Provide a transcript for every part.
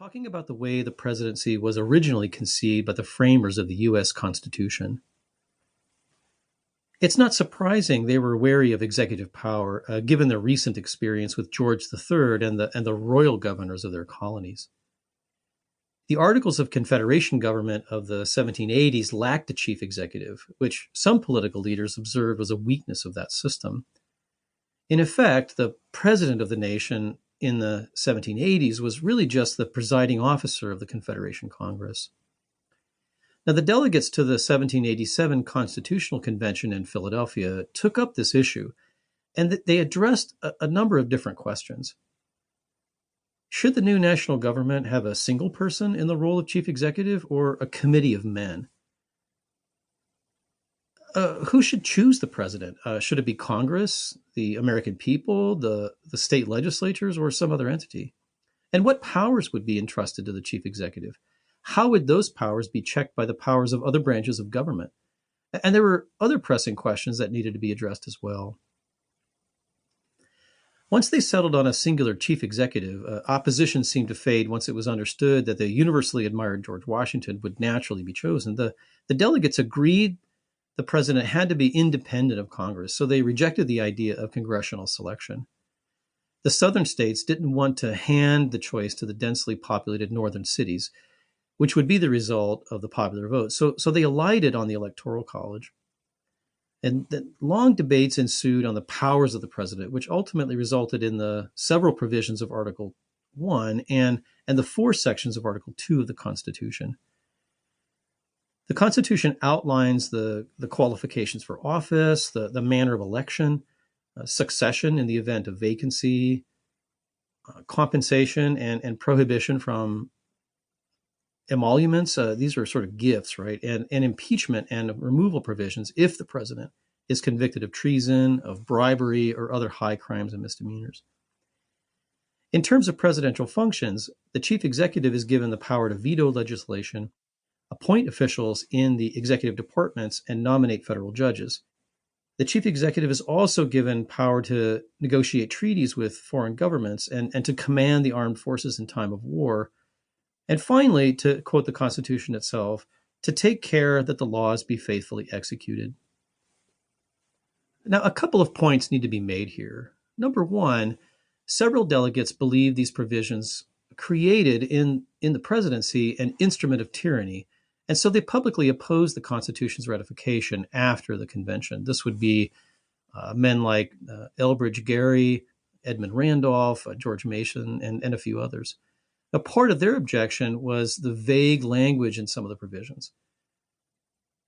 talking about the way the presidency was originally conceived by the framers of the U.S. Constitution. It's not surprising they were wary of executive power, given their recent experience with George III and the royal governors of their colonies. The Articles of Confederation government of the 1780s lacked a chief executive, which some political leaders observed was a weakness of that system. In effect, the president of the nation in the 1780s was really just the presiding officer of the Confederation Congress. Now, the delegates to the 1787 Constitutional Convention in Philadelphia took up this issue, and they addressed a number of different questions. Should the new national government have a single person in the role of chief executive or a committee of men? Who should choose the president? Should it be Congress, the American people, the state legislatures, or some other entity? And what powers would be entrusted to the chief executive? How would those powers be checked by the powers of other branches of government? And there were other pressing questions that needed to be addressed as well. Once they settled on a singular chief executive, opposition seemed to fade once it was understood that the universally admired George Washington would naturally be chosen. The delegates agreed the president had to be independent of Congress, so they rejected the idea of congressional selection. The southern states didn't want to hand the choice to the densely populated northern cities, which would be the result of the popular vote. So they alighted on the Electoral College. And long debates ensued on the powers of the president, which ultimately resulted in the several provisions of Article I and the 4 sections of Article II of the Constitution. The Constitution outlines the qualifications for office, the manner of election, succession in the event of vacancy, compensation and prohibition from emoluments. These are sort of gifts, right? And impeachment and removal provisions if the president is convicted of treason, of bribery, or other high crimes and misdemeanors. In terms of presidential functions, the chief executive is given the power to veto legislation, appoint officials in the executive departments, and nominate federal judges. The chief executive is also given power to negotiate treaties with foreign governments and to command the armed forces in time of war. And finally, to quote the Constitution itself, to take care that the laws be faithfully executed. Now, a couple of points need to be made here. Number one, several delegates believe these provisions created in the presidency an instrument of tyranny, and so they publicly opposed the Constitution's ratification after the convention. This would be men like Elbridge Gerry, Edmund Randolph, George Mason, and a few others. A part of their objection was the vague language in some of the provisions.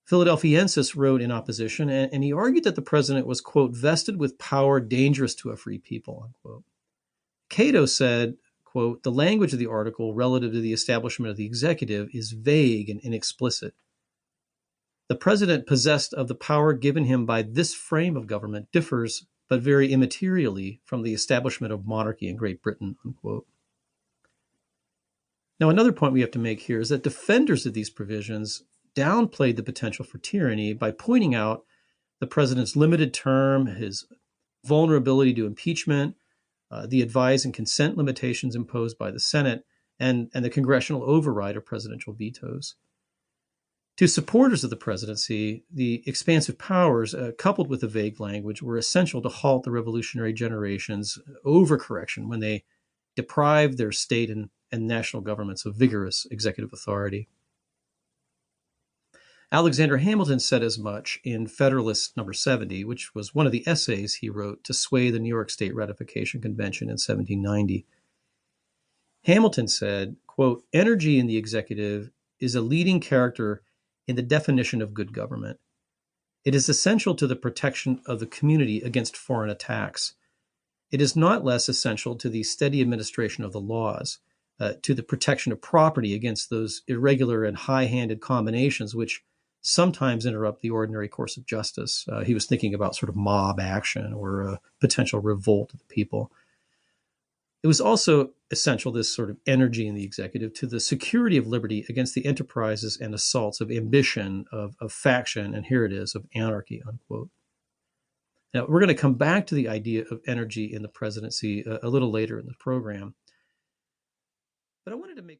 Philadelphiensis wrote in opposition, and he argued that the president was, quote, vested with power dangerous to a free people, unquote. Cato said, quote, the language of the article relative to the establishment of the executive is vague and inexplicit. The president possessed of the power given him by this frame of government differs, but very immaterially, from the establishment of monarchy in Great Britain, unquote. Now, another point we have to make here is that defenders of these provisions downplayed the potential for tyranny by pointing out the president's limited term, his vulnerability to impeachment, the advise and consent limitations imposed by the Senate, and the congressional override of presidential vetoes. To supporters of the presidency, the expansive powers, coupled with the vague language, were essential to halt the revolutionary generation's overcorrection when they deprived their state and national governments of vigorous executive authority. Alexander Hamilton said as much in Federalist Number 70, which was one of the essays he wrote to sway the New York State Ratification Convention in 1790. Hamilton said, quote, energy in the executive is a leading character in the definition of good government. It is essential to the protection of the community against foreign attacks. It is not less essential to the steady administration of the laws, to the protection of property against those irregular and high-handed combinations which sometimes interrupt the ordinary course of justice. He was thinking about sort of mob action or a potential revolt of the people. It was also essential, this sort of energy in the executive, to the security of liberty against the enterprises and assaults of ambition, of faction, and here it is, of anarchy, unquote. Now, we're going to come back to the idea of energy in the presidency a little later in the program. But I wanted to make